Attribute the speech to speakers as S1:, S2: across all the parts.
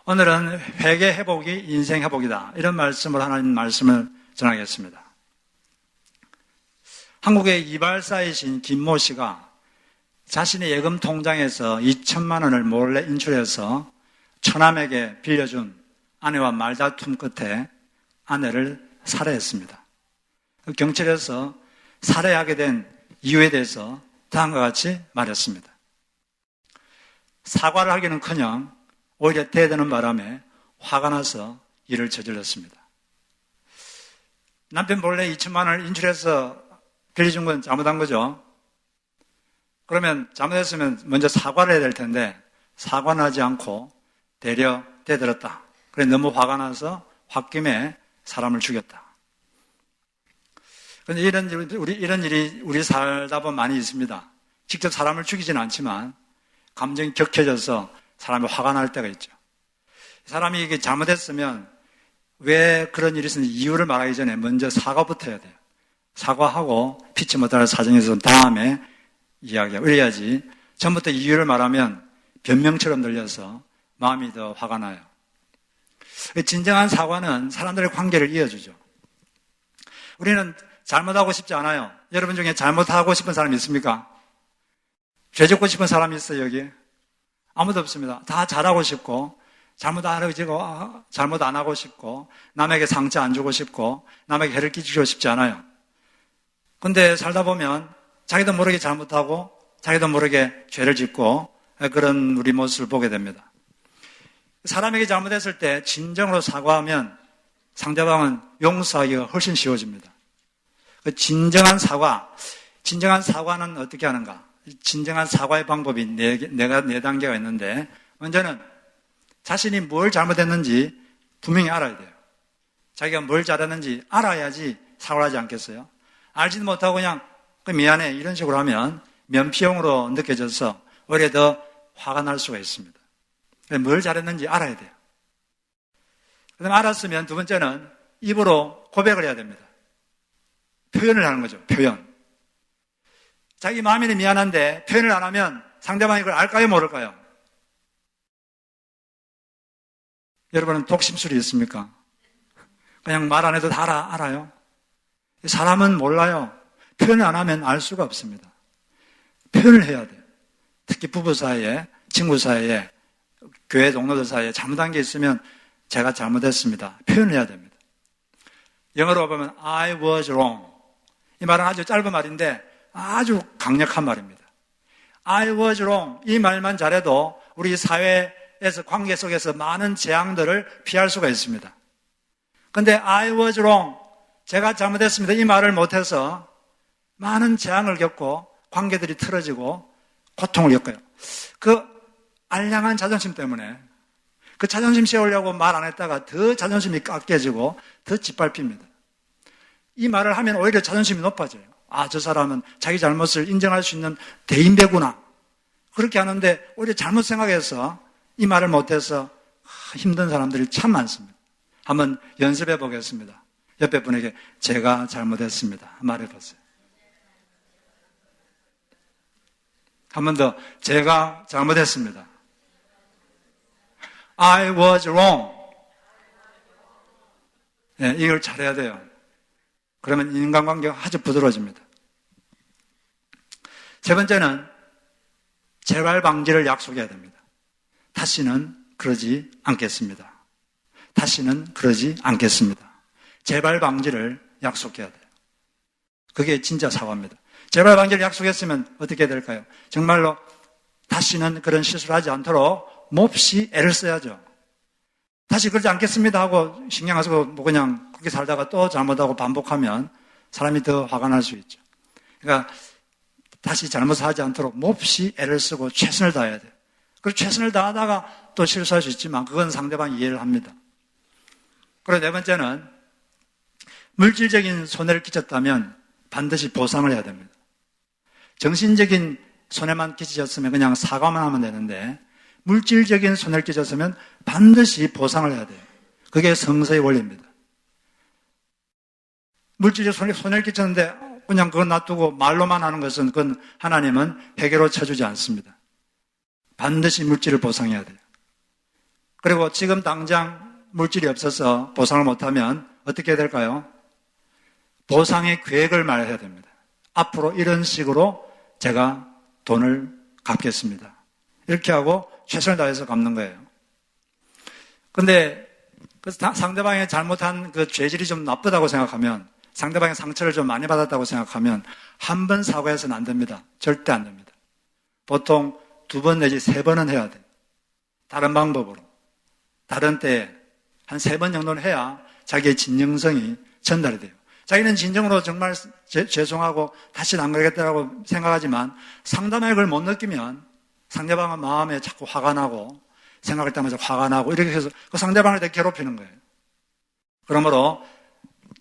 S1: 오늘은 회개 회복이 인생 회복이다. 이런 말씀을 하나님 말씀을 전하겠습니다. 한국의 이발사이신 김모 씨가 자신의 예금 통장에서 2천만 원을 몰래 인출해서 처남에게 빌려준 아내와 말다툼 끝에 아내를 살해했습니다. 경찰에서 살해하게 된 이유에 대해서 다음과 같이 말했습니다. 사과를 하기는커녕 오히려 대드는 바람에 화가 나서 일을 저질렀습니다. 남편 몰래 2천만 원을 인출해서 빌려준 건 잘못한 거죠. 그러면 잘못했으면 먼저 사과를 해야 될 텐데 사과는 하지 않고 대려 대들었다. 그래 너무 화가 나서 홧김에 사람을 죽였다. 그런데 이런 일이 우리 살다 보면 많이 있습니다. 직접 사람을 죽이지는 않지만 감정이 격해져서 사람이 화가 날 때가 있죠. 사람이 이게 잘못했으면 왜 그런 일이 있었는지 이유를 말하기 전에 먼저 사과부터 해야 돼요. 사과하고 피치 못할 사정에서 다음에 이야기하고 이래야지 처음부터 이유를 말하면 변명처럼 들려서 마음이 더 화가 나요. 진정한 사과는 사람들의 관계를 이어주죠. 우리는 잘못하고 싶지 않아요. 여러분 중에 잘못하고 싶은 사람이 있습니까? 죄 짓고 싶은 사람이 있어요, 여기? 아무도 없습니다. 다 잘하고 싶고, 잘못 안 하고 싶고, 남에게 상처 안 주고 싶고, 남에게 해를 끼치고 싶지 않아요. 근데 살다 보면 자기도 모르게 잘못하고, 자기도 모르게 죄를 짓고, 그런 우리 모습을 보게 됩니다. 사람에게 잘못했을 때 진정으로 사과하면 상대방은 용서하기가 훨씬 쉬워집니다. 진정한 사과는 어떻게 하는가? 진정한 사과의 방법이 네 단계가 있는데, 먼저는 자신이 뭘 잘못했는지 분명히 알아야 돼요. 자기가 뭘 잘했는지 알아야지 사과를 하지 않겠어요? 알지도 못하고 그냥 미안해 이런 식으로 하면 면피용으로 느껴져서 오히려 더 화가 날 수가 있습니다. 뭘 잘했는지 알아야 돼요. 그 다음에 알았으면 두 번째는 입으로 고백을 해야 됩니다. 표현을 하는 거죠. 표현. 자기 마음이 미안한데 표현을 안 하면 상대방이 그걸 알까요, 모를까요? 여러분은 독심술이 있습니까? 그냥 말 안 해도 다 알아요? 사람은 몰라요. 표현을 안 하면 알 수가 없습니다. 표현을 해야 돼요. 특히 부부 사이에, 친구 사이에, 교회 동료들 사이에 잘못한 게 있으면 제가 잘못했습니다. 표현을 해야 됩니다. 영어로 보면 I was wrong. 이 말은 아주 짧은 말인데 아주 강력한 말입니다. I was wrong. 이 말만 잘해도 우리 사회에서 관계 속에서 많은 재앙들을 피할 수가 있습니다. 근데 I was wrong. 제가 잘못했습니다. 이 말을 못해서 많은 재앙을 겪고 관계들이 틀어지고 고통을 겪어요. 그 알량한 자존심 때문에 그 자존심 세우려고 말 안 했다가 더 자존심이 깎여지고 더 짓밟힙니다. 이 말을 하면 오히려 자존심이 높아져요. 저 사람은 자기 잘못을 인정할 수 있는 대인배구나. 그렇게 하는데 오히려 잘못 생각해서 이 말을 못해서 힘든 사람들이 참 많습니다. 한번 연습해 보겠습니다. 옆에 분에게 제가 잘못했습니다. 말해보세요. 한 번 더 제가 잘못했습니다. I was wrong. 네, 이걸 잘해야 돼요. 그러면 인간관계가 아주 부드러워집니다. 세 번째는 재발 방지를 약속해야 됩니다. 다시는 그러지 않겠습니다. 다시는 그러지 않겠습니다. 재발 방지를 약속해야 돼요. 그게 진짜 사과입니다. 재발 방지를 약속했으면 어떻게 될까요? 정말로 다시는 그런 실수를 하지 않도록 몹시 애를 써야죠. 다시 그러지 않겠습니다 하고 신경 안 쓰고 그냥 그렇게 살다가 또 잘못하고 반복하면 사람이 더 화가 날 수 있죠. 그러니까 다시 잘못을 하지 않도록 몹시 애를 쓰고 최선을 다해야 돼요. 그리고 최선을 다하다가 또 실수할 수 있지만 그건 상대방이 이해를 합니다. 그리고 네 번째는 물질적인 손해를 끼쳤다면 반드시 보상을 해야 됩니다. 정신적인 손해만 끼치셨으면 그냥 사과만 하면 되는데 물질적인 손해를 끼쳤으면 반드시 보상을 해야 돼요. 그게 성서의 원리입니다. 물질적 손해를 끼쳤는데 그냥 그거 놔두고 말로만 하는 것은 그건 하나님은 회개로 쳐주지 않습니다. 반드시 물질을 보상해야 돼요. 그리고 지금 당장 물질이 없어서 보상을 못하면 어떻게 해야 될까요? 보상의 계획을 말해야 됩니다. 앞으로 이런 식으로 제가 돈을 갚겠습니다. 이렇게 하고 최선을 다해서 갚는 거예요. 근데 그 상대방이 잘못한 그 죄질이 좀 나쁘다고 생각하면, 상대방의 상처를 좀 많이 받았다고 생각하면 한 번 사과해서는 안 됩니다. 절대 안 됩니다. 보통 2번 내지 3번은 해야 돼요. 다른 방법으로. 다른 때에 한 3번 정도는 해야 자기의 진정성이 전달이 돼요. 자기는 진정으로 정말 죄송하고 다시는 안 그러겠다고 생각하지만 상담에 그걸 못 느끼면 상대방은 마음에 자꾸 화가 나고 생각할 때마다 화가 나고 이렇게 해서 그 상대방을 되게 괴롭히는 거예요. 그러므로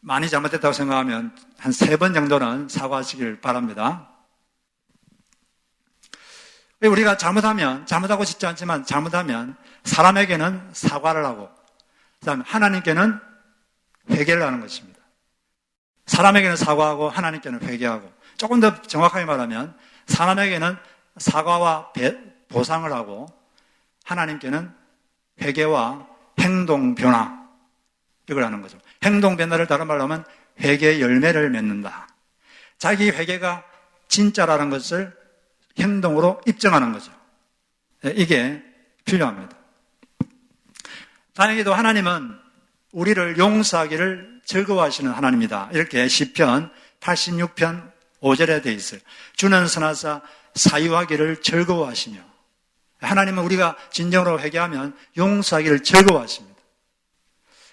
S1: 많이 잘못됐다고 생각하면 한 3번 정도는 사과하시길 바랍니다. 우리가 잘못하고 싶지 않지만 잘못하면 사람에게는 사과를 하고 그다음에 하나님께는 회개를 하는 것입니다. 사람에게는 사과하고 하나님께는 회개하고, 조금 더 정확하게 말하면 사람에게는 사과와 보상을 하고 하나님께는 회개와 행동 변화, 이걸 하는 거죠. 행동 변화를 다른 말로 하면 회개의 열매를 맺는다. 자기 회개가 진짜라는 것을 행동으로 입증하는 거죠. 이게 필요합니다. 다행히도 하나님은 우리를 용서하기를 즐거워하시는 하나님이다. 이렇게 시편 86편 5절에 되어 있어요. 주는 선하사 사유하기를 즐거워하시며, 하나님은 우리가 진정으로 회개하면 용서하기를 즐거워하십니다.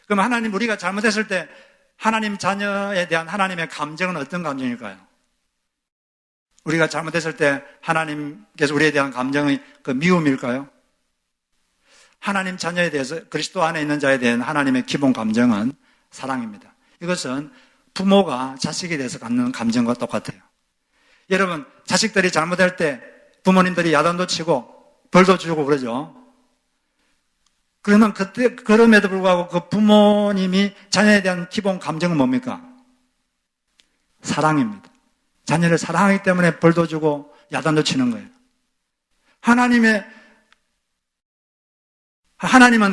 S1: 그럼 하나님, 우리가 잘못했을 때 하나님 자녀에 대한 하나님의 감정은 어떤 감정일까요? 우리가 잘못했을 때 하나님께서 우리에 대한 감정이 그 미움일까요? 하나님 자녀에 대해서, 그리스도 안에 있는 자에 대한 하나님의 기본 감정은 사랑입니다. 이것은 부모가 자식에 대해서 갖는 감정과 똑같아요. 여러분, 자식들이 잘못할 때 부모님들이 야단도 치고 벌도 주고 그러죠. 그러면 그럼에도 불구하고 그 부모님이 자녀에 대한 기본 감정은 뭡니까? 사랑입니다. 자녀를 사랑하기 때문에 벌도 주고 야단도 치는 거예요. 하나님은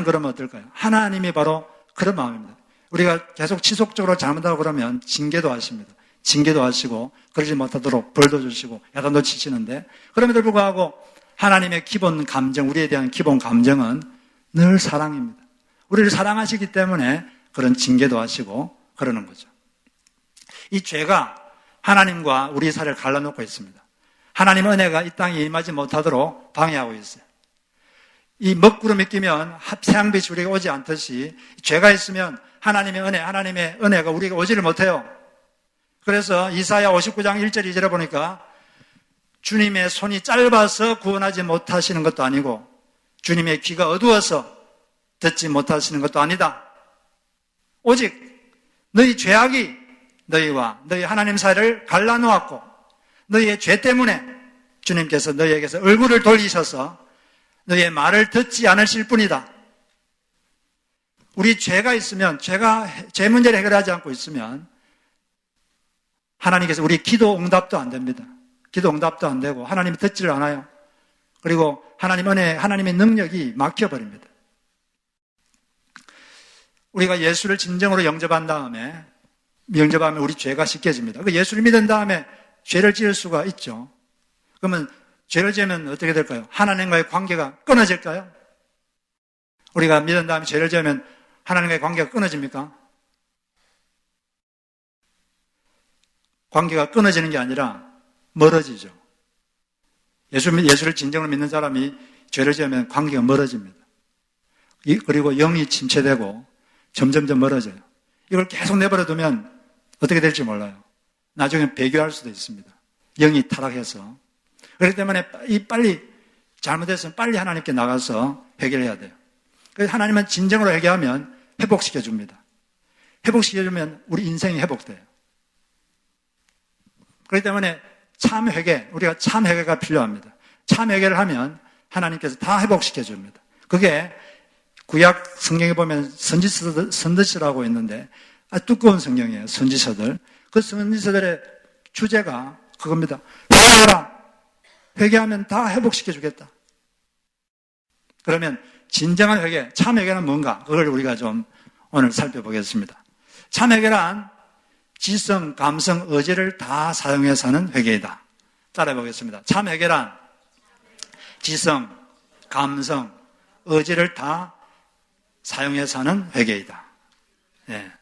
S1: 그러면 어떨까요? 하나님이 바로 그런 마음입니다. 우리가 계속 지속적으로 잘못하고 그러면 징계도 하십니다. 징계도 하시고 그러지 못하도록 벌도 주시고 야단도 치시는데, 그럼에도 불구하고 하나님의 기본 감정, 우리에 대한 기본 감정은 늘 사랑입니다. 우리를 사랑하시기 때문에 그런 징계도 하시고 그러는 거죠. 이 죄가 하나님과 우리 사이를 갈라놓고 있습니다. 하나님 은혜가 이 땅에 임하지 못하도록 방해하고 있어요. 이 먹구름이 끼면 태양빛이 우리에게 오지 않듯이 죄가 있으면 하나님의 은혜가 우리에게 오지를 못해요. 그래서 이사야 59장 1절 2절에 보니까 주님의 손이 짧아서 구원하지 못하시는 것도 아니고 주님의 귀가 어두워서 듣지 못하시는 것도 아니다. 오직 너희 죄악이 너희와 너희 하나님 사이를 갈라놓았고 너희의 죄 때문에 주님께서 너희에게서 얼굴을 돌리셔서 너희의 말을 듣지 않으실 뿐이다. 우리 죄가 있으면, 죄 문제를 해결하지 않고 있으면 하나님께서 우리 기도 응답도 안 됩니다. 기도 응답도 안 되고 하나님이 듣지를 않아요. 그리고 하나님의 능력이 막혀버립니다. 우리가 예수를 진정으로 영접한 다음에 영접하면 우리 죄가 씻겨집니다. 그 예수를 믿은 다음에 죄를 지을 수가 있죠. 그러면 죄를 지으면 어떻게 될까요? 하나님과의 관계가 끊어질까요? 우리가 믿은 다음에 죄를 지으면 하나님과의 관계가 끊어집니까? 관계가 끊어지는 게 아니라 멀어지죠. 예수를 진정으로 믿는 사람이 죄를 지으면 관계가 멀어집니다. 그리고 영이 침체되고 점점점 멀어져요. 이걸 계속 내버려두면 어떻게 될지 몰라요. 나중에 배교할 수도 있습니다. 영이 타락해서. 그렇기 때문에 빨리 잘못했으면 빨리 하나님께 나가서 해결해야 돼요. 그래서 하나님은 진정으로 회개하면 회복시켜줍니다. 회복시켜주면 우리 인생이 회복돼요. 그렇기 때문에 참 회개, 우리가 참 회개가 필요합니다. 참 회개를 하면 하나님께서 다 회복시켜줍니다. 그게 구약 성경에 보면 선지서라고 있는데 두꺼운 성경이에요. 선지서들. 그 선지서들의 주제가 그겁니다. 회개하라. 회개하면 다 회복시켜주겠다. 그러면 진정한 회개, 참 회개는 뭔가? 그걸 우리가 좀 오늘 살펴보겠습니다. 참 회개란 지성, 감성, 의지를 다 사용해서 하는 회개이다. 따라해보겠습니다. 참 회개란 지성, 감성, 의지를 다 사용해서 하는 회개이다. 예.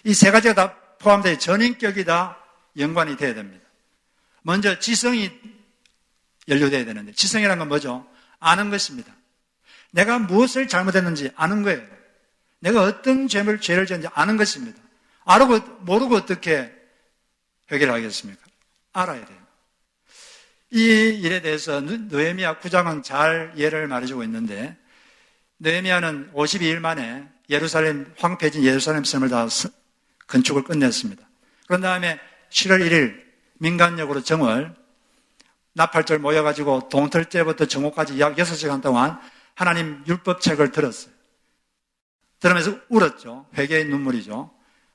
S1: 이 세 가지가 다 포함되어 전인격이 다 연관이 되어야 됩니다. 먼저 지성이 연루되어야 되는데, 지성이라는 건 뭐죠? 아는 것입니다. 내가 무엇을 잘못했는지 아는 거예요. 내가 어떤 죄를 지었는지 아는 것입니다. 모르고 어떻게 회개를 하겠습니까? 알아야 돼요. 이 일에 대해서 느헤미야 9장은 잘 예를 말해주고 있는데, 느헤미야는 52일 만에 황폐해진 예루살렘 성을 다 건축을 끝냈습니다. 그런 다음에 7월 1일 민간역으로 정월 나팔절 모여가지고 동틀째부터 정오까지 약 6시간 동안 하나님 율법책을 들었어요. 들으면서 울었죠. 회개의 눈물이죠.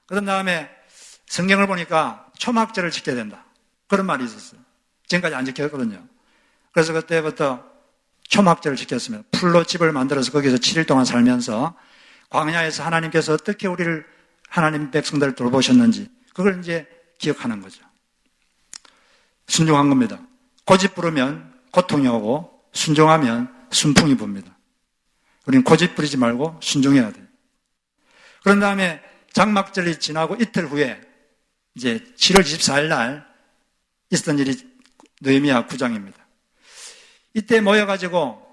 S1: 그런 다음에 성경을 보니까 초막절을 지켜야 된다. 그런 말이 있었어요. 지금까지 안 지켰거든요. 그래서 그때부터 초막절을 지켰습니다. 풀로 집을 만들어서 거기서 7일 동안 살면서 광야에서 하나님께서 어떻게 우리를 하나님 백성들을 돌보셨는지 그걸 이제 기억하는 거죠. 순종한 겁니다. 고집 부르면 고통이 오고 순종하면 순풍이 붑니다. 우리는 고집 부리지 말고 순종해야 돼요. 그런 다음에 장막절이 지나고 이틀 후에 이제 7월 24일 날 있었던 일이 느헤미야 9장입니다. 이때 모여가지고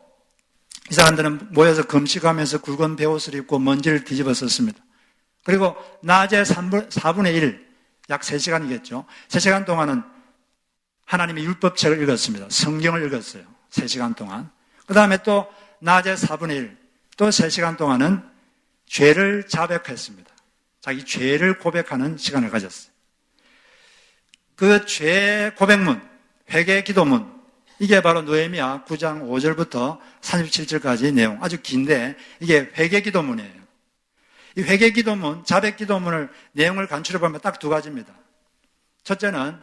S1: 이 사람들은 모여서 금식하면서 굵은 베옷을 입고 먼지를 뒤집어 썼습니다. 그리고 낮에 4분의 1, 약 3시간이겠죠. 3시간 동안은 하나님의 율법책을 읽었습니다. 성경을 읽었어요. 3시간 동안. 그 다음에 또 낮에 4분의 1, 또 3시간 동안은 죄를 자백했습니다. 자기 죄를 고백하는 시간을 가졌어요. 그 죄 고백문, 회개 기도문, 이게 바로 느헤미야 9장 5절부터 37절까지 내용, 아주 긴데 이게 회개 기도문이에요. 이 회개 기도문, 자백 기도문을 내용을 간추려 보면 딱 두 가지입니다. 첫째는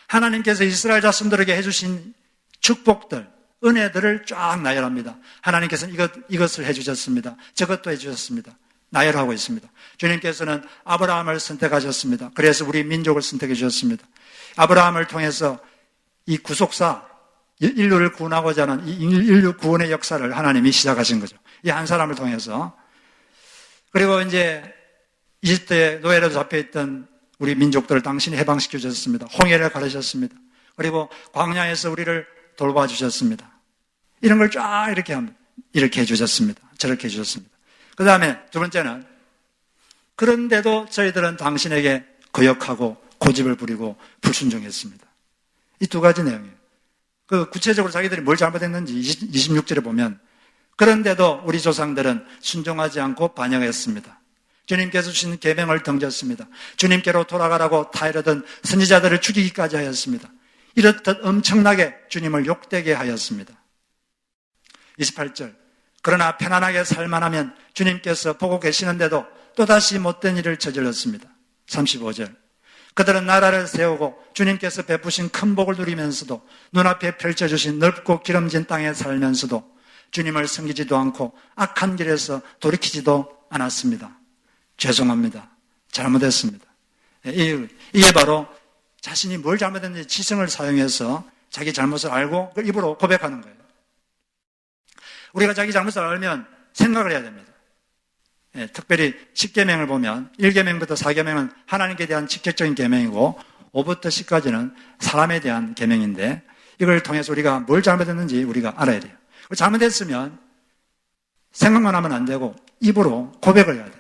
S1: 하나님께서 이스라엘 자손들에게 해주신 축복들, 은혜들을 쫙 나열합니다. 하나님께서는 이것을 해주셨습니다. 저것도 해주셨습니다. 나열하고 있습니다. 주님께서는 아브라함을 선택하셨습니다. 그래서 우리 민족을 선택해 주셨습니다. 아브라함을 통해서 이 구속사, 인류를 구원하고자 하는 이 인류 구원의 역사를 하나님이 시작하신 거죠. 이 한 사람을 통해서. 그리고 이제 이집트에 노예로 잡혀있던 우리 민족들을 당신이 해방시켜 주셨습니다. 홍해를 가르셨습니다. 그리고 광야에서 우리를 돌봐주셨습니다. 이런 걸 쫙 이렇게 합니다. 이렇게 해주셨습니다. 저렇게 해주셨습니다. 그 다음에 두 번째는 그런데도 저희들은 당신에게 거역하고 고집을 부리고 불순종했습니다. 이 두 가지 내용이에요. 그 구체적으로 자기들이 뭘 잘못했는지 26절에 보면 그런데도 우리 조상들은 순종하지 않고 반역했습니다. 주님께서 주신 계명을 던졌습니다. 주님께로 돌아가라고 타이르던 선지자들을 죽이기까지 하였습니다. 이렇듯 엄청나게 주님을 욕되게 하였습니다. 28절 그러나 편안하게 살만하면 주님께서 보고 계시는데도 또다시 못된 일을 저질렀습니다. 35절 그들은 나라를 세우고 주님께서 베푸신 큰 복을 누리면서도 눈앞에 펼쳐주신 넓고 기름진 땅에 살면서도 주님을 섬기지도 않고 악한 길에서 돌이키지도 않았습니다. 죄송합니다. 잘못했습니다. 이게 바로 자신이 뭘 잘못했는지 지성을 사용해서 자기 잘못을 알고 그걸 입으로 고백하는 거예요. 우리가 자기 잘못을 알면 생각을 해야 됩니다. 특별히 10계명을 보면 1계명부터 4계명은 하나님께 대한 직접적인 계명이고 5부터 10까지는 사람에 대한 계명인데 이걸 통해서 우리가 뭘 잘못했는지 우리가 알아야 돼요. 잘못했으면 생각만 하면 안 되고 입으로 고백을 해야 돼요.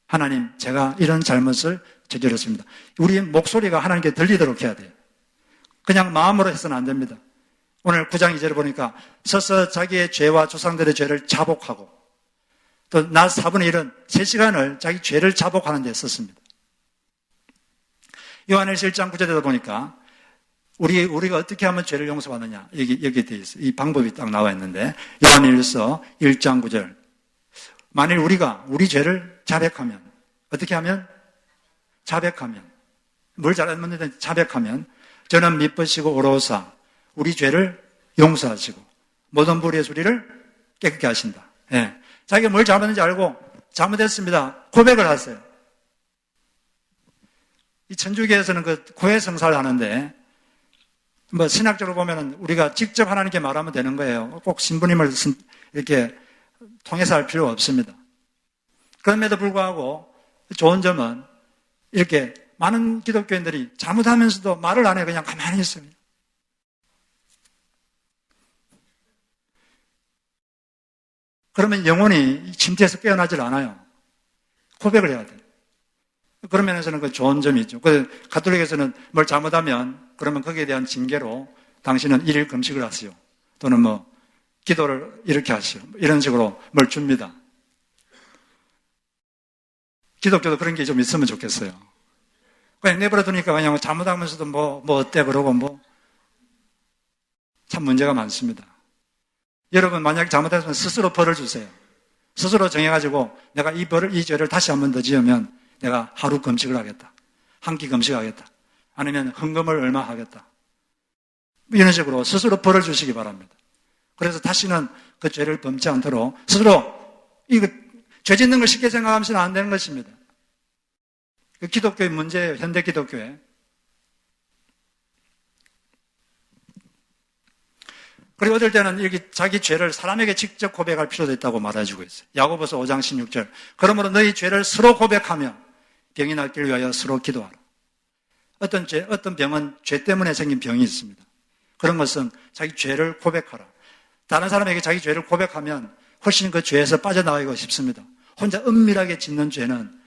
S1: 하나님, 제가 이런 잘못을 저질렀습니다. 우리 목소리가 하나님께 들리도록 해야 돼요. 그냥 마음으로 해서는 안 됩니다. 오늘 9장 2절을 보니까 서서 자기의 죄와 조상들의 죄를 자복하고 또 낮 4분의 1은 3시간을 자기 죄를 자복하는 데 썼습니다. 요한일서 1장 9절에도 보니까 우리가 어떻게 하면 죄를 용서받느냐 여기 되어 있어요. 이 방법이 딱 나와 있는데 요한일서 1장 9절 만일 우리가 우리 죄를 자백하면 어떻게 하면? 자백하면 뭘 잘못했는지 자백하면 저는 미쁘시고 어로우사 우리 죄를 용서하시고 모든 불의의 우리를 깨끗게 하신다. 예. 자기가 뭘 잘못했는지 알고 잘못했습니다. 고백을 하세요. 이 천주교에서는 그 고해성사를 하는데, 뭐 신학적으로 보면은 우리가 직접 하나님께 말하면 되는 거예요. 꼭 신부님을 이렇게 통해서 할 필요가 없습니다. 그럼에도 불구하고 좋은 점은 이렇게 많은 기독교인들이 잘못하면서도 말을 안 해요. 그냥 가만히 있어요. 그러면 영혼이 침대에서 깨어나질 않아요. 고백을 해야 돼요. 그런 면에서는 그 좋은 점이 있죠. 그 가톨릭에서는 뭘 잘못하면 그러면 거기에 대한 징계로 당신은 1일 금식을 하시오. 또는 뭐 기도를 이렇게 하시오. 이런 식으로 뭘 줍니다. 기독교도 그런 게 좀 있으면 좋겠어요. 그냥 내버려 두니까 그냥 잘못하면서도 뭐 어때 그러고 참 문제가 많습니다. 여러분 만약에 잘못했으면 스스로 벌을 주세요. 스스로 정해가지고 내가 이 죄를 다시 한 번 더 지으면 내가 하루 금식을 하겠다. 한 끼 금식하겠다. 아니면 헌금을 얼마 하겠다. 이런 식으로 스스로 벌을 주시기 바랍니다. 그래서 다시는 그 죄를 범치 않도록 스스로 죄 짓는 걸 쉽게 생각하면서는 안 되는 것입니다. 그 기독교의 문제예요. 현대 기독교에. 그리고 어떨 때는 이렇게 자기 죄를 사람에게 직접 고백할 필요도 있다고 말해주고 있어요. 야고보서 5장 16절. 그러므로 너희 죄를 서로 고백하며 병이 낫기를 위하여 서로 기도하라. 어떤 병은 죄 때문에 생긴 병이 있습니다. 그런 것은 자기 죄를 고백하라. 다른 사람에게 자기 죄를 고백하면 훨씬 그 죄에서 빠져나가기가 쉽습니다. 혼자 은밀하게 짓는 죄는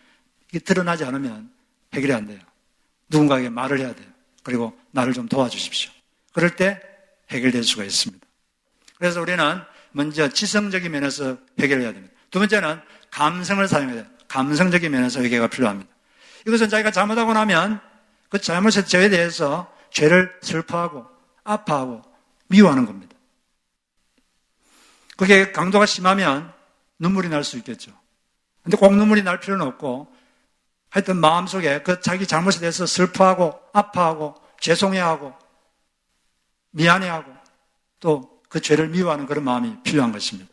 S1: 이게 드러나지 않으면 해결이 안 돼요. 누군가에게 말을 해야 돼요. 그리고 나를 좀 도와주십시오. 그럴 때 해결될 수가 있습니다. 그래서 우리는 먼저 지성적인 면에서 해결해야 됩니다. 두 번째는 감성을 사용해야 돼요. 감성적인 면에서 회개가 필요합니다. 이것은 자기가 잘못하고 나면 그 잘못의 죄에 대해서 죄를 슬퍼하고 아파하고 미워하는 겁니다. 그게 강도가 심하면 눈물이 날 수 있겠죠. 근데 꼭 눈물이 날 필요는 없고 하여튼 마음속에 그 자기 잘못에 대해서 슬퍼하고 아파하고 죄송해하고 미안해하고 또 그 죄를 미워하는 그런 마음이 필요한 것입니다.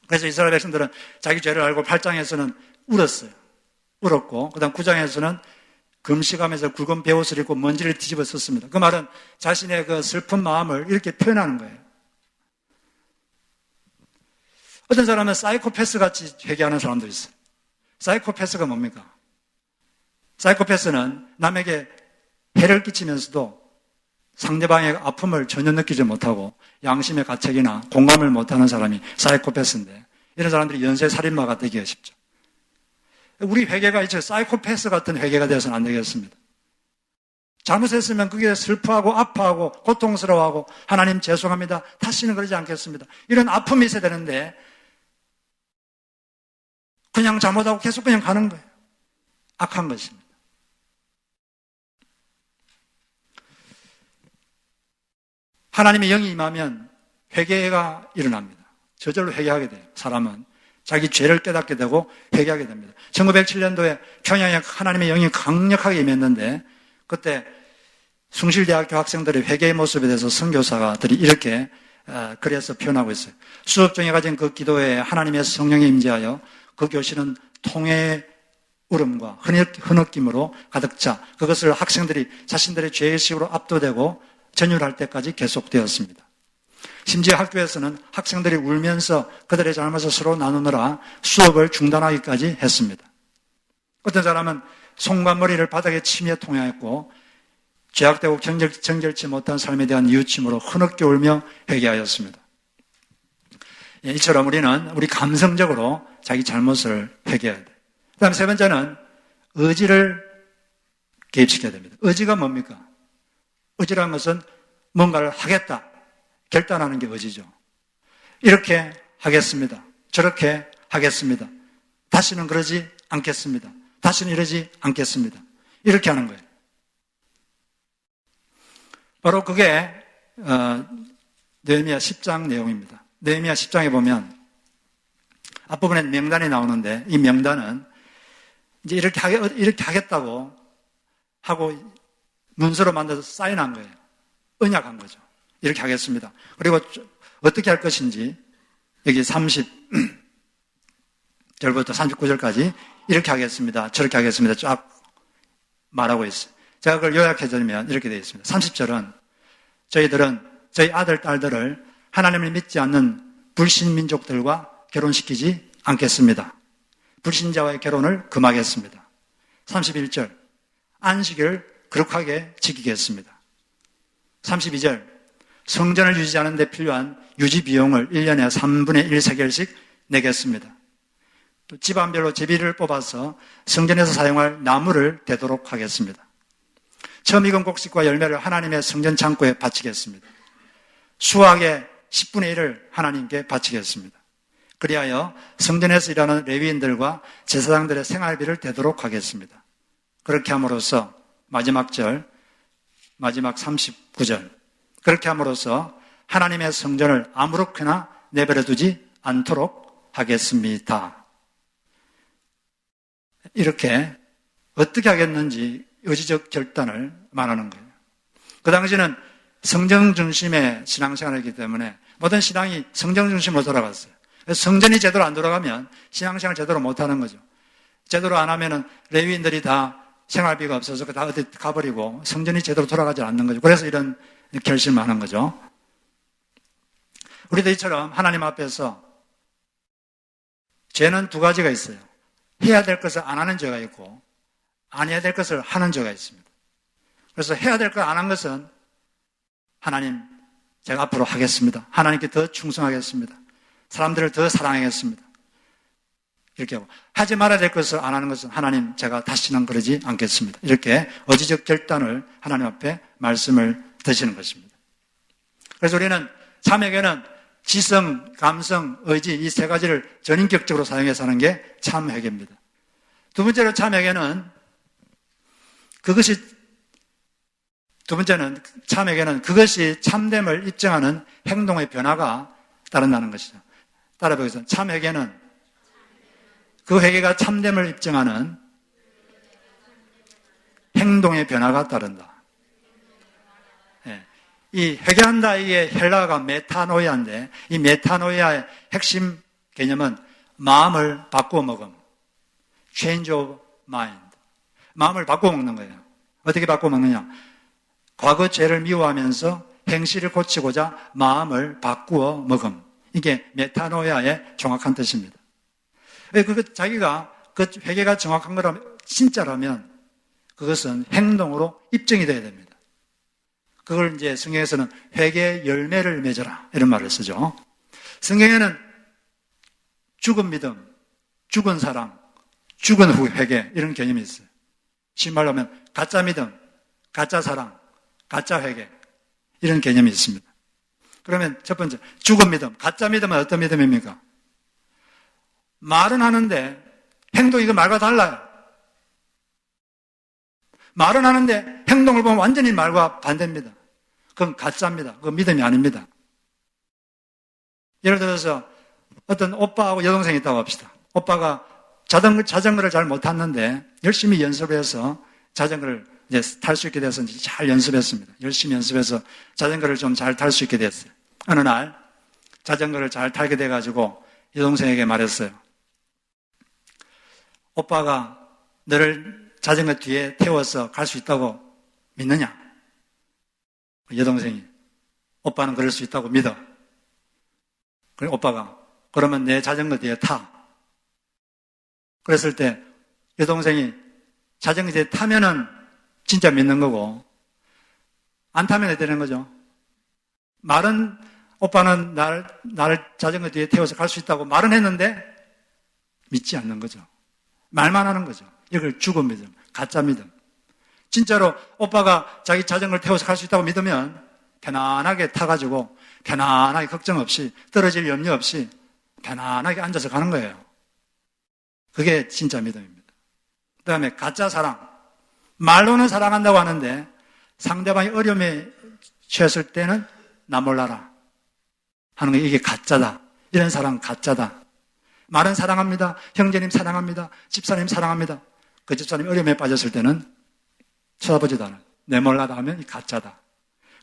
S1: 그래서 이스라엘 백성들은 자기 죄를 알고 8장에서는 울었어요. 울었고 그 다음 9장에서는 금식하면서 굵은 베옷을 입고 먼지를 뒤집어 썼습니다. 그 말은 자신의 그 슬픈 마음을 이렇게 표현하는 거예요. 어떤 사람은 사이코패스 같이 회개하는 사람도 있어요. 사이코패스가 뭡니까? 사이코패스는 남에게 해를 끼치면서도 상대방의 아픔을 전혀 느끼지 못하고 양심의 가책이나 공감을 못하는 사람이 사이코패스인데 이런 사람들이 연쇄살인마가 되기가 쉽죠. 우리 회개가 이제 사이코패스 같은 회개가 되어서는 안 되겠습니다. 잘못했으면 그게 슬퍼하고 아파하고 고통스러워하고 하나님 죄송합니다. 다시는 그러지 않겠습니다. 이런 아픔이 있어야 되는데 그냥 잘못하고 계속 그냥 가는 거예요. 악한 것입니다. 하나님의 영이 임하면 회개가 일어납니다. 저절로 회개하게 돼요. 사람은 자기 죄를 깨닫게 되고 회개하게 됩니다. 1907년도에 평양에 하나님의 영이 강력하게 임했는데 그때 숭실대학교 학생들의 회개의 모습에 대해서 선교사들이 이렇게 그래서 표현하고 있어요. 수업 중에 가진 그 기도에 하나님의 성령이 임재하여 그 교실은 통회의 울음과 흐느낌으로 가득 차 그것을 학생들이 자신들의 죄의식으로 압도되고 전율할 때까지 계속되었습니다. 심지어 학교에서는 학생들이 울면서 그들의 잘못을 서로 나누느라 수업을 중단하기까지 했습니다. 어떤 사람은 손과 머리를 바닥에 치며 통회했고 죄악되고 정결치 못한 삶에 대한 이웃침으로 흐느껴 울며 회개하였습니다. 이처럼 우리는 우리 감성적으로 자기 잘못을 회개해야 돼요. 그 다음에 세 번째는 의지를 개입시켜야 됩니다. 의지가 뭡니까? 의지라는 것은 뭔가를 하겠다. 결단하는 게 의지죠. 이렇게 하겠습니다. 저렇게 하겠습니다. 다시는 그러지 않겠습니다. 다시는 이러지 않겠습니다. 이렇게 하는 거예요. 바로 그게 느헤미야 10장 내용입니다. 느헤미야 10장에 보면 앞부분에 명단이 나오는데 이 명단은 이제 이렇게 하겠다고 하고 문서로 만들어서 사인한 거예요. 언약한 거죠. 이렇게 하겠습니다. 그리고 어떻게 할 것인지 여기 30절부터 39절까지 이렇게 하겠습니다. 저렇게 하겠습니다. 쫙 말하고 있어요. 제가 그걸 요약해드리면 이렇게 되어 있습니다. 30절은 저희들은 저희 아들, 딸들을 하나님을 믿지 않는 불신민족들과 결혼시키지 않겠습니다. 불신자와의 결혼을 금하겠습니다. 31절, 안식을 거룩하게 지키겠습니다. 32절, 성전을 유지하는 데 필요한 유지 비용을 1년에 3분의 1 세겔씩 내겠습니다. 또 집안별로 제비를 뽑아서 성전에서 사용할 나무를 대도록 하겠습니다. 처음 익은 곡식과 열매를 하나님의 성전 창고에 바치겠습니다. 수확의 10분의 1을 하나님께 바치겠습니다. 그리하여 성전에서 일하는 레위인들과 제사장들의 생활비를 대도록 하겠습니다. 그렇게 함으로써 마지막 39절, 그렇게 함으로써 하나님의 성전을 아무렇게나 내버려 두지 않도록 하겠습니다. 이렇게 어떻게 하겠는지 의지적 결단을 말하는 거예요. 그 당시는 성전 중심의 신앙생활이기 때문에 모든 신앙이 성전 중심으로 돌아갔어요. 성전이 제대로 안 돌아가면 신앙생활 제대로 못하는 거죠. 제대로 안 하면은 레위인들이 다 생활비가 없어서 다 어디 가버리고 성전이 제대로 돌아가지 않는 거죠. 그래서 이런 결심을 하는 거죠. 우리도 이처럼 하나님 앞에서 죄는 두 가지가 있어요. 해야 될 것을 안 하는 죄가 있고 안 해야 될 것을 하는 죄가 있습니다. 그래서 해야 될 걸 안 한 것은 하나님, 제가 앞으로 하겠습니다. 하나님께 더 충성하겠습니다. 사람들을 더 사랑하겠습니다. 이렇게 하고, 하지 말아야 될 것을 안 하는 것은 하나님, 제가 다시는 그러지 않겠습니다. 이렇게 의지적 결단을 하나님 앞에 말씀을 드시는 것입니다. 그래서 우리는 참회개는 지성, 감성, 의지 이 세 가지를 전인격적으로 사용해서 하는 게 참회개입니다. 두 번째로 참회개는 그것이 참됨을 입증하는 행동의 변화가 따른다는 것이죠. 따라보겠습니다. 참회개는 그 회개가 참됨을 입증하는 행동의 변화가 따른다. 이 회개한다, 이게 헬라어가 메타노이아인데, 이 메타노이아의 핵심 개념은 마음을 바꾸어 먹음. change of mind. 마음을 바꾸어 먹는 거예요. 어떻게 바꾸어 먹느냐? 과거 죄를 미워하면서 행실을 고치고자 마음을 바꾸어 먹음. 이게 메타노이아의 정확한 뜻입니다. 자기가 그 회개가 정확한 거라면, 진짜라면 그것은 행동으로 입증이 돼야 됩니다. 그걸 이제 성경에서는 회개의 열매를 맺어라 이런 말을 쓰죠. 성경에는 죽은 믿음, 죽은 사랑, 죽은 후 회개 이런 개념이 있어요. 쉽게 말로 하면 가짜 믿음, 가짜 사랑, 가짜 회개 이런 개념이 있습니다. 그러면 첫 번째, 죽은 믿음. 가짜 믿음은 어떤 믿음입니까? 말은 하는데 행동이 그 말과 달라요. 말은 하는데 행동을 보면 완전히 말과 반대입니다. 그건 가짜입니다. 그건 믿음이 아닙니다. 예를 들어서 어떤 오빠하고 여동생이 있다고 합시다. 오빠가 자전거를 잘 못 탔는데 열심히 연습을 해서 자전거를 이제 탈 수 있게 돼서 이제 잘 연습했습니다. 열심히 연습해서 자전거를 좀 잘 탈 수 있게 됐어요. 어느 날 자전거를 잘 타게 돼가지고 여동생에게 말했어요. 오빠가 너를 자전거 뒤에 태워서 갈 수 있다고 믿느냐? 여동생이 오빠는 그럴 수 있다고 믿어. 그래 오빠가 그러면 내 자전거 뒤에 타. 그랬을 때 여동생이 자전거 뒤에 타면은 진짜 믿는 거고 안 타면 해야 되는 거죠. 말은 오빠는 나를 자전거 뒤에 태워서 갈 수 있다고 말은 했는데 믿지 않는 거죠. 말만 하는 거죠. 이걸 죽은 믿음, 가짜 믿음. 진짜로 오빠가 자기 자전거를 태워서 갈 수 있다고 믿으면 편안하게 타가지고 편안하게 걱정 없이 떨어질 염려 없이 편안하게 앉아서 가는 거예요. 그게 진짜 믿음입니다. 그 다음에 가짜 사랑. 말로는 사랑한다고 하는데 상대방이 어려움에 처했을 때는 나 몰라라 하는 게 이게 가짜다. 이런 사랑 가짜다. 말은 사랑합니다. 형제님 사랑합니다. 집사님 사랑합니다. 그 집사님 어려움에 빠졌을 때는 쳐다보지도 않아요. 내 몰라다 하면 이 가짜다.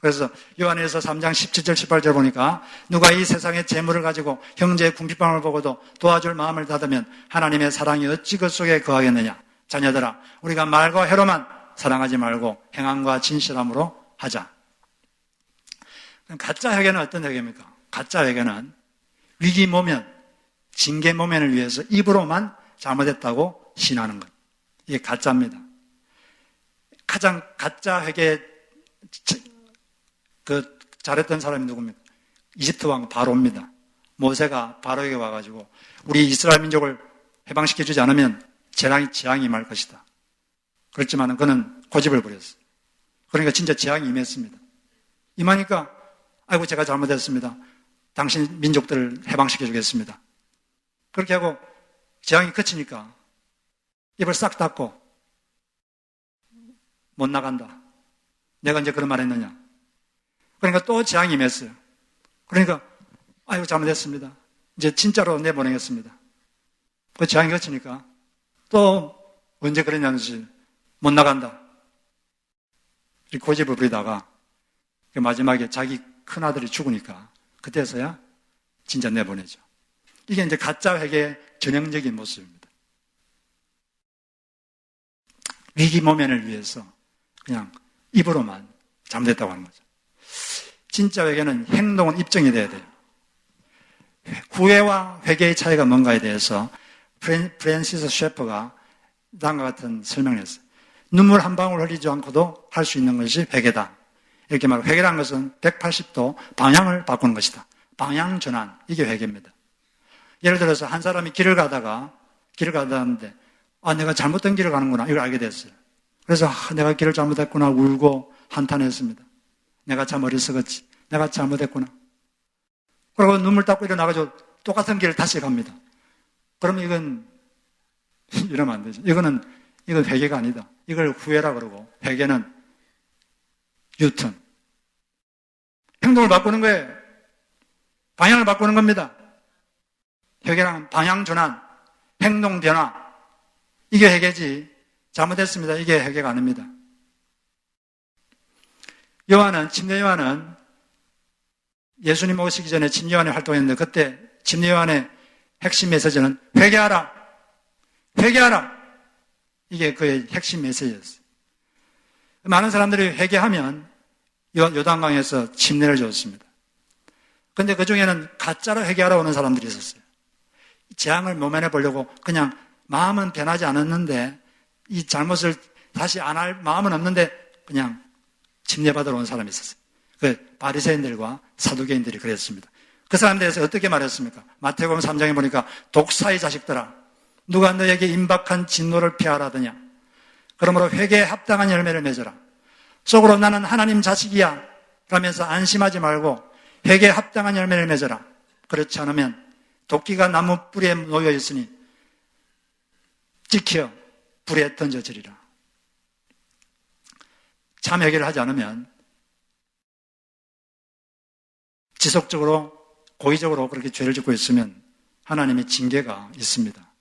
S1: 그래서 요한일서 3장 17절 18절 보니까 누가 이 세상의 재물을 가지고 형제의 궁핍함을 보고도 도와줄 마음을 닫으면 하나님의 사랑이 어찌 그 속에 거하겠느냐. 자녀들아, 우리가 말과 회로만 사랑하지 말고 행함과 진실함으로 하자. 가짜 회개는 어떤 회개입니까? 가짜 회개는 위기 모면, 징계 모면을 위해서 입으로만 잘못했다고 신하는 것. 이게 가짜입니다. 가장 가짜 회개 잘했던 사람이 누굽니까? 이집트 왕 바로입니다. 모세가 바로에게 와가지고 우리 이스라엘 민족을 해방시켜주지 않으면 재앙이 임할 것이다. 그렇지만 그는 고집을 부렸어요. 그러니까 진짜 재앙이 임했습니다. 임하니까 아이고 제가 잘못했습니다. 당신 민족들을 해방시켜주겠습니다. 그렇게 하고 재앙이 그치니까 입을 싹 닫고 못 나간다. 내가 언제 그런 말 했느냐. 그러니까 또 재앙이 임했어요. 그러니까 아이고 잘못했습니다. 이제 진짜로 내보내겠습니다. 그 재앙이 그치니까 또 언제 그랬냐는지 못 나간다. 이렇게 고집을 부리다가 마지막에 자기 큰아들이 죽으니까 그때서야 진짜 내보내죠. 이게 이제 가짜 회개의 전형적인 모습입니다. 위기 모면을 위해서 그냥 입으로만 잘못했다고 하는 거죠. 진짜 회개는 행동은 입증이 돼야 돼요. 후회와 회개의 차이가 뭔가에 대해서 프랜시스 셰퍼가 다음과 같은 설명을 했어요. 눈물 한 방울 흘리지 않고도 할 수 있는 것이 회개다. 이렇게 말하고 회개라는 것은 180도 방향을 바꾸는 것이다. 방향 전환, 이게 회개입니다. 예를 들어서 한 사람이 길을 가다는데 내가 잘못된 길을 가는구나 이걸 알게 됐어요. 그래서 내가 길을 잘못했구나 울고 한탄했습니다. 내가 참 어리석었지. 내가 잘못했구나. 그리고 눈물 닦고 일어나가지고 똑같은 길을 다시 갑니다. 그러면 이건 이러면 안 되죠. 이건 회개가 아니다. 이걸 후회라 그러고 회개는 유턴. 행동을 바꾸는 거예요. 방향을 바꾸는 겁니다. 회개란 방향 전환, 행동 변화. 이게 회개지. 잘못했습니다. 이게 회개가 아닙니다. 침례 요한은 예수님 오시기 전에 침례 요한이 활동했는데 그때 침례 요한의 핵심 메시지는 회개하라. 회개하라. 이게 그의 핵심 메시지였어요. 많은 사람들이 회개하면 요단강에서 침례를 줬습니다. 그런데 그 중에는 가짜로 회개하러 오는 사람들이 있었어요. 재앙을 모면해 보려고 그냥 마음은 변하지 않았는데 이 잘못을 다시 안 할 마음은 없는데 그냥 침례받으러 온 사람이 있었어요. 그 바리새인들과 사두개인들이 그랬습니다. 그 사람들에서 어떻게 말했습니까? 마태복음 3장에 보니까 독사의 자식들아 누가 너에게 임박한 진노를 피하라더냐. 그러므로 회개에 합당한 열매를 맺어라. 속으로 나는 하나님 자식이야 라면서 안심하지 말고 회개에 합당한 열매를 맺어라. 그렇지 않으면 도끼가 나무 뿌리에 놓여 있으니 찍혀 불에 던져지리라. 참 회개를 하지 않으면 지속적으로 고의적으로 그렇게 죄를 짓고 있으면 하나님의 징계가 있습니다.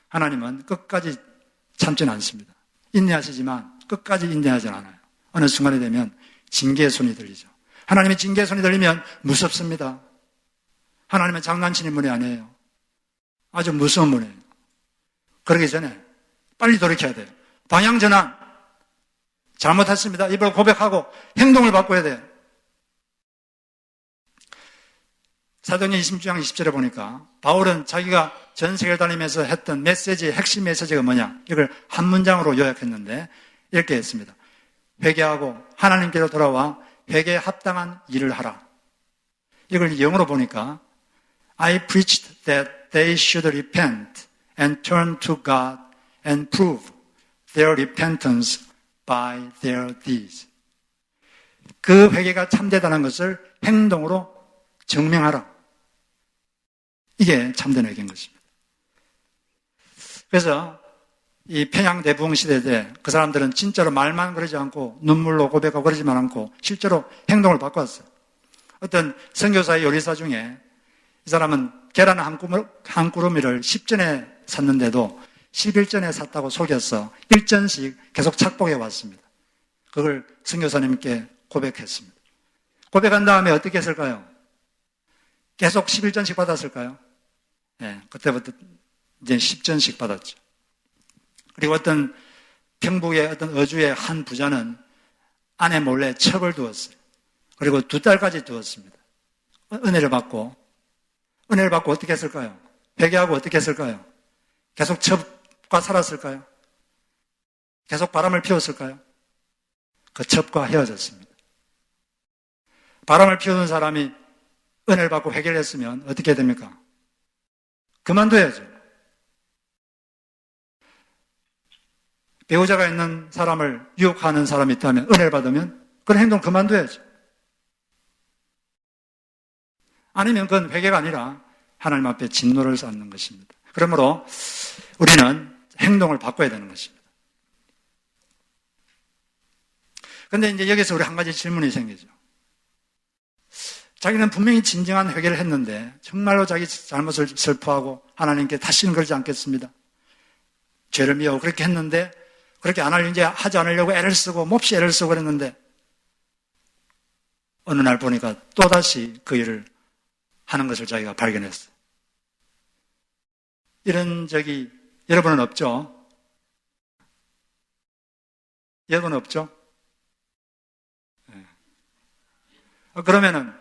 S1: 하나님은 끝까지 참지는 않습니다. 인내하시지만 끝까지 인내하지는 않아요. 어느 순간이 되면 징계의 손이 들리죠. 하나님의 징계의 손이 들리면 무섭습니다. 하나님은 장난치는 분이 아니에요. 아주 무서운 분이에요. 그러기 전에 빨리 돌이켜야 돼요. 방향 전환. 잘못했습니다. 입으로 고백하고 행동을 바꿔야 돼요. 사도행전 26장 20절에 보니까 바울은 자기가 전 세계를 다니면서 했던 메시지의 핵심 메시지가 뭐냐 이걸 한 문장으로 요약했는데 이렇게 했습니다. 회개하고 하나님께로 돌아와 회개에 합당한 일을 하라. 이걸 영어로 보니까 I preached that they should repent and turn to God and prove their repentance by their deeds. 그 회개가 참되다는 것을 행동으로 증명하라. 이게 참된 회개인 것입니다. 그래서 이 평양 대부흥 시대 때 그 사람들은 진짜로 말만 그러지 않고 눈물로 고백하고 그러지만 않고 실제로 행동을 바꿨어요. 어떤 선교사의 요리사 중에 이 사람은 계란 한 꾸러미를 10전에 샀는데도 11전에 샀다고 속여서 1전씩 계속 착복해 왔습니다. 그걸 선교사님께 고백했습니다. 고백한 다음에 어떻게 했을까요? 계속 11전씩 받았을까요? 네, 그때부터 이제 10전씩 받았죠. 그리고 어떤 평북의 어떤 어주의 한 부자는 아내 몰래 첩을 두었어요. 그리고 2달까지 두었습니다. 은혜를 받고 어떻게 했을까요? 회개하고 어떻게 했을까요? 계속 첩과 살았을까요? 계속 바람을 피웠을까요? 그 첩과 헤어졌습니다. 바람을 피우는 사람이 은혜를 받고 회개를 했으면 어떻게 됩니까? 그만둬야죠. 배우자가 있는 사람을 유혹하는 사람이 있다면, 은혜를 받으면 그런 행동을 그만둬야죠. 아니면 그건 회개가 아니라 하나님 앞에 진노를 쌓는 것입니다. 그러므로 우리는 행동을 바꿔야 되는 것입니다. 그런데 이제 여기서 우리 한 가지 질문이 생기죠. 자기는 분명히 진정한 회개를 했는데 정말로 자기 잘못을 슬퍼하고 하나님께 다시는 그러지 않겠습니다. 죄를 미워하고 그렇게 했는데 그렇게 이제 하지 않으려고 애를 쓰고 몹시 애를 쓰고 그랬는데 어느 날 보니까 또다시 그 일을 하는 것을 자기가 발견했어요. 이런 적이 여러분은 없죠? 여러분은 없죠? 네. 그러면은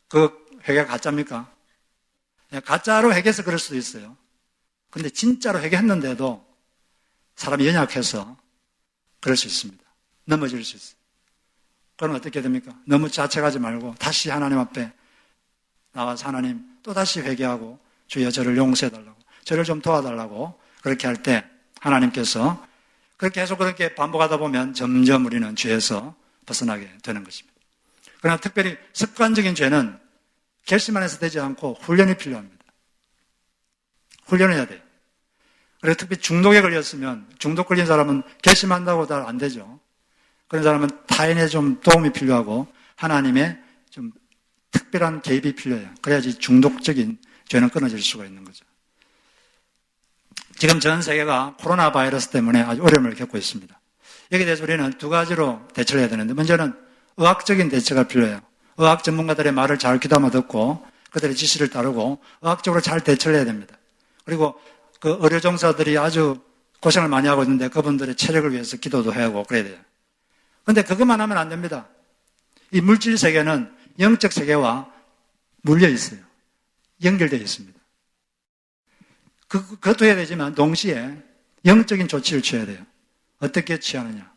S1: 그 회개가 가짜입니까? 가짜로 회개해서 그럴 수도 있어요. 근데 진짜로 회개했는데도 사람이 연약해서 그럴 수 있습니다. 넘어질 수 있어요. 그럼 어떻게 됩니까? 너무 자책하지 말고 다시 하나님 앞에 나와서 하나님 또다시 회개하고 주여 저를 용서해달라고 저를 좀 도와달라고 그렇게 할 때 하나님께서 그렇게 계속 그렇게 반복하다 보면 점점 우리는 죄에서 벗어나게 되는 것입니다. 그러나 특별히 습관적인 죄는 결심만 해서 되지 않고 훈련이 필요합니다. 훈련을 해야 돼요. 그리고 특히 중독에 걸렸으면 중독 걸린 사람은 결심한다고 잘 안 되죠. 그런 사람은 타인의 좀 도움이 필요하고 하나님의 좀 특별한 개입이 필요해요. 그래야지 중독적인 죄는 끊어질 수가 있는 거죠. 지금 전 세계가 코로나 바이러스 때문에 아주 어려움을 겪고 있습니다. 여기에 대해서 우리는 2가지로 대처를 해야 되는데 먼저는 의학적인 대처가 필요해요. 의학 전문가들의 말을 잘 귀담아 듣고 그들의 지시를 따르고 의학적으로 잘 대처를 해야 됩니다. 그리고 그 의료종사들이 아주 고생을 많이 하고 있는데 그분들의 체력을 위해서 기도도 해야 하고 그래야 돼요. 그런데 그것만 하면 안 됩니다. 이 물질 세계는 영적 세계와 물려 있어요. 연결되어 있습니다. 그것도 해야 되지만 동시에 영적인 조치를 취해야 돼요. 어떻게 취하느냐?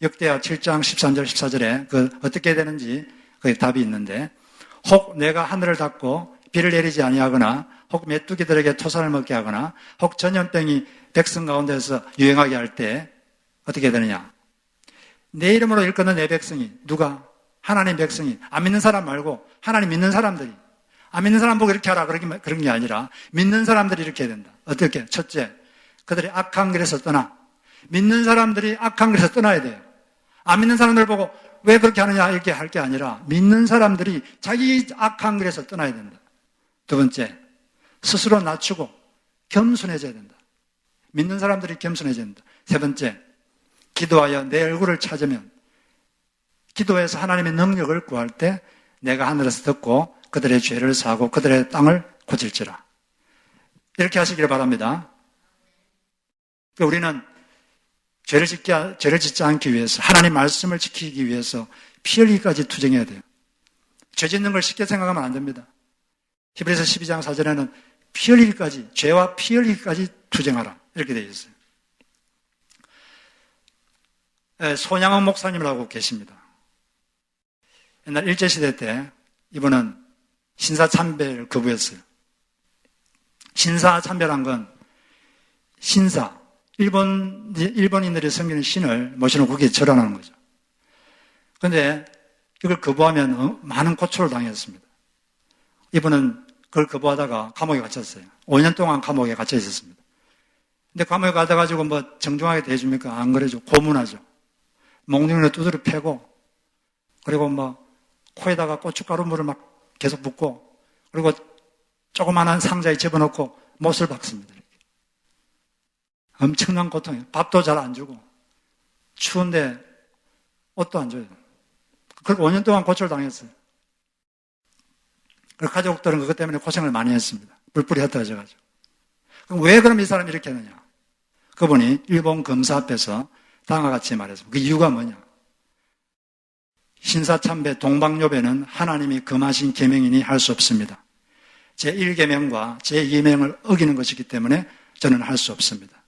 S1: 역대하 7장 13절 14절에 그 어떻게 해야 되는지 거기 답이 있는데 혹 내가 하늘을 닫고 비를 내리지 아니하거나 혹 메뚜기들에게 토산을 먹게 하거나 혹 전염병이 백성 가운데서 유행하게 할 때 어떻게 해야 되느냐? 내 이름으로 일컫는 내 백성이 누가? 하나님 백성이 안 믿는 사람 말고 하나님 믿는 사람들이 안 믿는 사람 보고 이렇게 하라 그런 게 아니라 믿는 사람들이 이렇게 해야 된다. 어떻게? 첫째, 그들이 악한 길에서 떠나. 믿는 사람들이 악한 길에서 떠나야 돼요. 안 믿는 사람들 보고 왜 그렇게 하느냐 이렇게 할 게 아니라 믿는 사람들이 자기 악한 길에서 떠나야 된다. 두 번째, 스스로 낮추고 겸손해져야 된다. 믿는 사람들이 겸손해져야 된다. 세 번째, 기도하여 내 얼굴을 찾으면 기도해서 하나님의 능력을 구할 때 내가 하늘에서 듣고 그들의 죄를 사하고 그들의 땅을 고칠지라. 이렇게 하시기를 바랍니다. 우리는 죄를 짓지 않기 위해서 하나님 말씀을 지키기 위해서 피 흘리기까지 투쟁해야 돼요. 죄 짓는 걸 쉽게 생각하면 안 됩니다. 히브리서 12장 4절에는 피 흘리기까지 죄와 피 흘리기까지 투쟁하라 이렇게 되어 있어요. 손양원 목사님이라고 계십니다. 옛날 일제시대 때 이분은 신사참배를 거부했어요. 신사참배란 건 신사, 일본인들이 섬기는 신을 모시는 국기에 절하는 거죠. 그런데 이걸 거부하면 많은 고초를 당했습니다. 이분은 그걸 거부하다가 감옥에 갇혔어요. 5년 동안 감옥에 갇혀 있었습니다. 근데 감옥에 가가지고 뭐 정중하게 대해줍니까? 안 그래죠. 고문하죠. 몽둥이로 두드려 패고, 그리고 뭐 코에다가 고춧가루 물을 막 계속 붓고, 그리고 조그마한 상자에 집어넣고 못을 박습니다. 이렇게. 엄청난 고통이에요. 밥도 잘 안 주고, 추운데 옷도 안 줘요. 그리고 5년 동안 고초를 당했어요. 그 가족들은 그것 때문에 고생을 많이 했습니다. 뿔뿔이 흩어져가지고. 그럼 왜 그럼 이 사람이 이렇게 했느냐? 그분이 일본 검사 앞에서 다음과 같이 말했습니다. 그 이유가 뭐냐? 신사참배 동방요배는 하나님이 금하신 계명이니 할 수 없습니다. 제1계명과 제2계명을 어기는 것이기 때문에 저는 할 수 없습니다.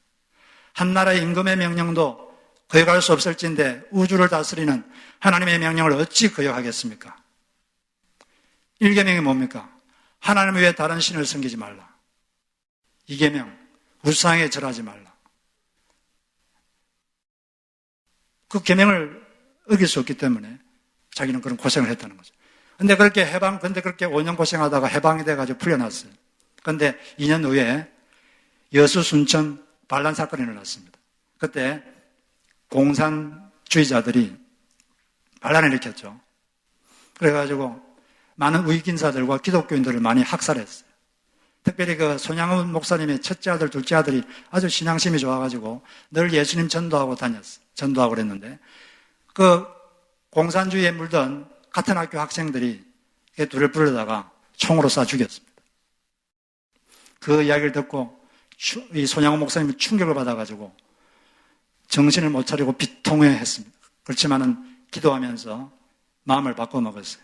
S1: 한 나라의 임금의 명령도 거역할 수 없을진데 우주를 다스리는 하나님의 명령을 어찌 거역하겠습니까? 1계명이 뭡니까? 하나님 외에 다른 신을 섬기지 말라. 2계명, 우상에 절하지 말라. 그 계명을 어길 수 없기 때문에 자기는 그런 고생을 했다는 거죠. 근데 그렇게 5년 고생하다가 해방이 돼가지고 풀려났어요. 근데 2년 후에 여수 순천 반란 사건이 일어났습니다. 그때 공산주의자들이 반란을 일으켰죠. 그래가지고 많은 우익인사들과 기독교인들을 많이 학살했어요. 특별히 그 손양훈 목사님의 첫째 아들, 둘째 아들이 아주 신앙심이 좋아가지고 늘 예수님 전도하고 다녔어요. 전도하고 그랬는데 그 공산주의에 물든 같은 학교 학생들이 둘을 부르다가 총으로 쏴 죽였습니다. 그 이야기를 듣고 이 손양훈 목사님이 충격을 받아가지고 정신을 못 차리고 비통해했습니다. 그렇지만은 기도하면서 마음을 바꿔먹었어요.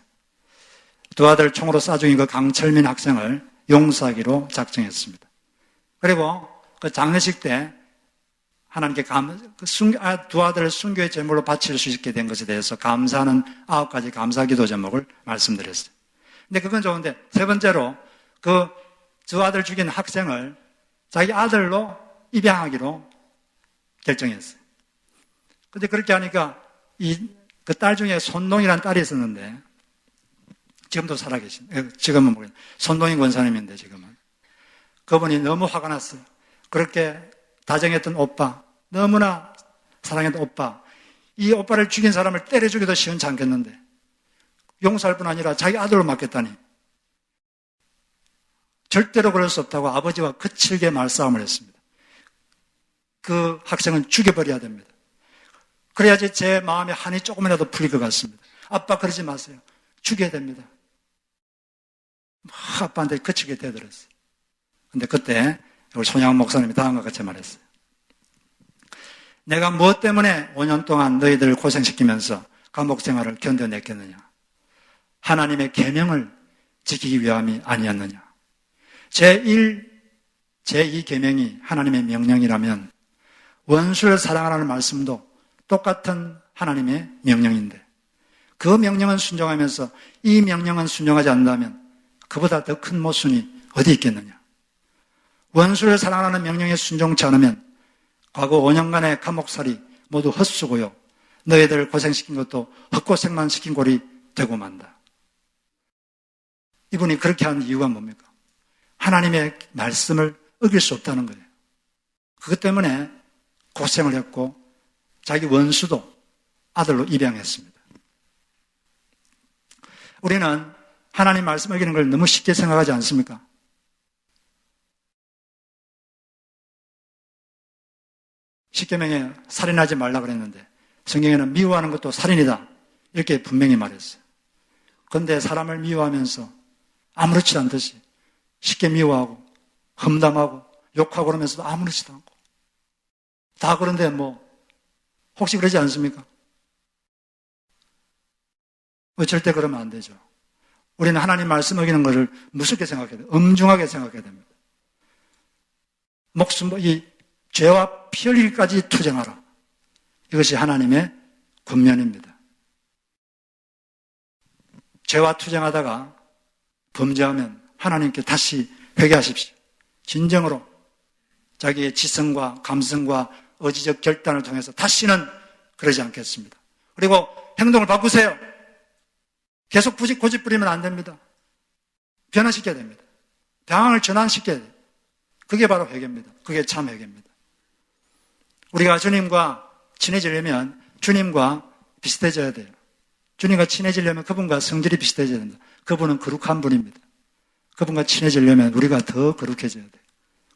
S1: 두 아들 총으로 쏴 죽인 그 강철민 학생을 용서하기로 작정했습니다. 그리고 그 장례식 때 하나님께 두 아들을 순교의 제물로 바칠 수 있게 된 것에 대해서 감사하는 9가지 감사 기도 제목을 말씀드렸어요. 근데 그건 좋은데 세 번째로 그 두 아들 죽인 학생을 자기 아들로 입양하기로 결정했어요. 근데 그렇게 하니까 그 딸 중에 손동이라는 딸이 있었는데 지금도 살아계신, 지금은 모르겠는데 손동인 권사님인데 지금은 그분이 너무 화가 났어요. 그렇게 다정했던 오빠, 너무나 사랑했던 오빠, 이 오빠를 죽인 사람을 때려 죽여도 시원치 않겠는데 용서할 뿐 아니라 자기 아들로 맡겠다니 절대로 그럴 수 없다고 아버지와 거칠게 말싸움을 했습니다. 그 학생은 죽여버려야 됩니다. 그래야지 제 마음에 한이 조금이라도 풀릴 것 같습니다. 아빠 그러지 마세요. 죽여야 됩니다. 아빠한테 거칠게 대들었어요. 근데 그때 우리 손양훈 목사님이 다음과 같이 말했어요. 내가 무엇 때문에 5년 동안 너희들을 고생시키면서 감옥 생활을 견뎌냈겠느냐? 하나님의 계명을 지키기 위함이 아니었느냐? 제1, 제2 계명이 하나님의 명령이라면 원수를 사랑하라는 말씀도 똑같은 하나님의 명령인데 그 명령은 순종하면서 이 명령은 순종하지 않는다면 그보다 더 큰 모순이 어디 있겠느냐? 원수를 사랑하는 명령에 순종치 않으면 과거 5년간의 감옥살이 모두 헛수고요. 너희들을 고생시킨 것도 헛고생만 시킨 꼴이 되고 만다. 이분이 그렇게 한 이유가 뭡니까? 하나님의 말씀을 어길 수 없다는 거예요. 그것 때문에 고생을 했고 자기 원수도 아들로 입양했습니다. 우리는 하나님 말씀 어기는 걸 너무 쉽게 생각하지 않습니까? 십계명에 살인하지 말라 그랬는데 성경에는 미워하는 것도 살인이다 이렇게 분명히 말했어요. 그런데 사람을 미워하면서 아무렇지도 않듯이 쉽게 미워하고 험담하고 욕하고 그러면서도 아무렇지도 않고 다 그런데 혹시 그러지 않습니까? 절대 그러면 안 되죠. 우리는 하나님 말씀 어기는 것을 무섭게 생각해야 돼요. 엄중하게 생각해야 됩니다. 이 죄와 피 흘리기까지 투쟁하라. 이것이 하나님의 권면입니다. 죄와 투쟁하다가 범죄하면 하나님께 다시 회개하십시오. 진정으로 자기의 지성과 감성과 의지적 결단을 통해서 다시는 그러지 않겠습니다. 그리고 행동을 바꾸세요. 계속 고집 부리면 안 됩니다. 변화시켜야 됩니다. 방향을 전환시켜야 돼요. 그게 바로 회개입니다. 그게 참 회개입니다. 우리가 주님과 친해지려면 주님과 비슷해져야 돼요. 주님과 친해지려면 그분과 성질이 비슷해져야 된다. 그분은 거룩한 분입니다. 그분과 친해지려면 우리가 더 거룩해져야 돼요.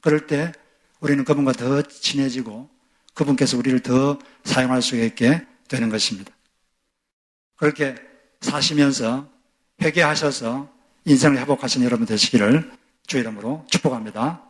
S1: 그럴 때 우리는 그분과 더 친해지고 그분께서 우리를 더 사용할 수 있게 되는 것입니다. 그렇게 사시면서 회개하셔서 인생을 회복하신 여러분 되시기를 주 이름으로 축복합니다.